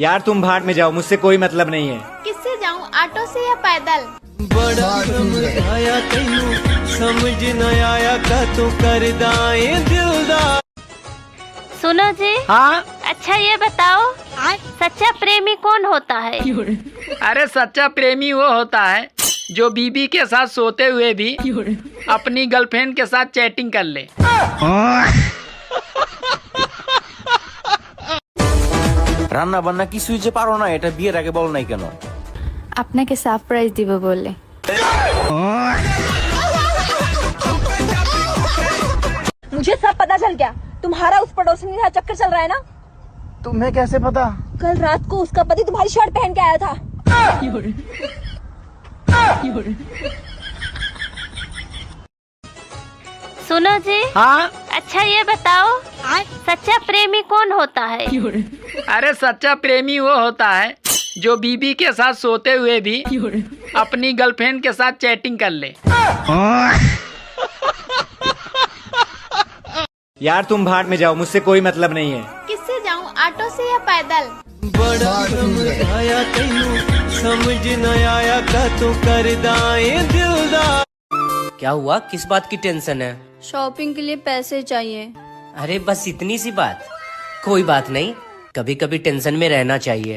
यार तुम भाड़ में जाओ, मुझसे कोई मतलब नहीं है। किससे जाऊं, ऑटो से या पैदल? बड़ा समझाया तैनू समझ न आया का तू कर दाए दिलदार। सुनो जी। हाँ। अच्छा ये बताओ, सच्चा प्रेमी कौन होता है? अरे सच्चा प्रेमी वो होता है जो बीबी के साथ सोते हुए भी अपनी गर्लफ्रेंड के साथ चैटिंग कर ले। রান্না বান্না কিছুই যে পারো না, এটা বিয়ের আগে বল নাই কেন? আপনাকে সারপ্রাইজ দিব বলে। मुझे सब पता चल गया। तुम्हारा उस पड़ोसी के साथ चक्कर चल रहा है ना? तुम्हें कैसे पता? कल रात को उसका पति तुम्हारी शर्ट पहन के आया था। सुनो जी। हाँ। अच्छा ये बताओ, सच्चा प्रेमी कौन होता है? अरे सच्चा प्रेमी वो होता है जो बीबी के साथ सोते हुए भी अपनी गर्लफ्रेंड के साथ चैटिंग कर ले। यार तुम भाड़ में जाओ, मुझसे कोई मतलब नहीं है। किससे जाऊं, ऑटो से या पैदल? बड़ा समझाया तैनू समझ न आया का तू कर दाए दिलदार। क्या हुआ, किस बात की टेंशन है? शॉपिंग के लिए पैसे चाहिए। अरे बस इतनी सी बात, कोई बात नहीं, कभी कभी टेंशन में रहना चाहिए।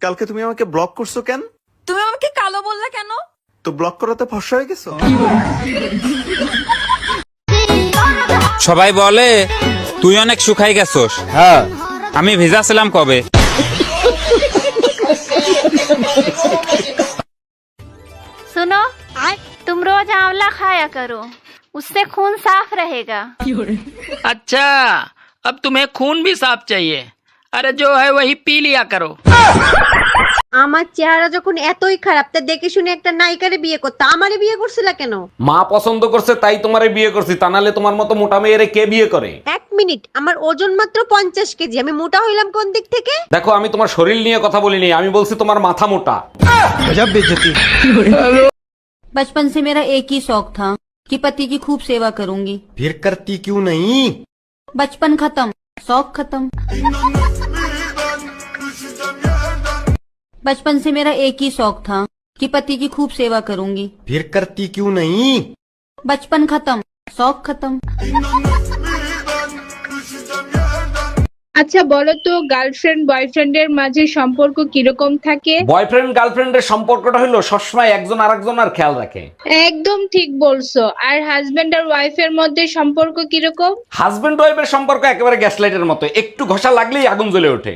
কালকে তুমি আমাকে ব্লক করছো কেন? তুমি আমাকে কালো বললা কেন? তো ব্লক করাতে ফর্সা হয়ে গেছো? সবাই বলে তুই অনেক শুকাই গেছস। হ্যাঁ, আমি ভিজা ছিলাম কবে। सुनो, तुम रोज आंवला खाया करो, उससे खून साफ रहेगा। अच्छा, अब तुम्हें खून भी साफ चाहिए? अरे जो है वही पी लिया करो। আমার চেহারা যখন এতই খারাপ, তা দেখে শুনে একটা নায়িকারে বিয়ে করতে আমারে বিয়ে করছিলা কেন? মা পছন্দ করছে তাই তোমারে বিয়ে করছি, তা নাহলে তোমার মতো মোটা মেয়েরে কে বিয়ে করে? এক মিনিট, আমার ওজন মাত্র 50 কেজি, আমি মোটা হইলাম কোন দিক থেকে? দেখো, আমি তোমার শরীর নিয়ে কথা বলিনি, আমি বলছি তোমার মাথা মোটা। बचपन से मेरा एक ही शौक था कि पति की खूब सेवा करूंगी। फिर करती क्यों नहीं? बचपन खत्म, शौक खत्म। बचपन से मेरा एक ही शौक था कि पति की खूब सेवा करूंगी। फिर करती क्यों नहीं? बचपन खत्म, शौक खत्म। আচ্ছা বলো তো, গার্লফ্রেন্ড বয়ফ্রেন্ডের মাঝে সম্পর্ক কিরকম থাকে? বয়ফ্রেন্ড গার্লফ্রেন্ডের সম্পর্কটা হলো সবসময় একজন আরেকজনের খেয়াল রাখে। একদম ঠিক বলছো। আর হাজবেন্ড আর ওয়াইফের মধ্যে সম্পর্ক কিরকম? হাজবেন্ড ওয়াইফের সম্পর্ক একেবারে গ্যাস লাইটের মতো, একটু ঘষা লাগলেই আগুন জ্বলে ওঠে।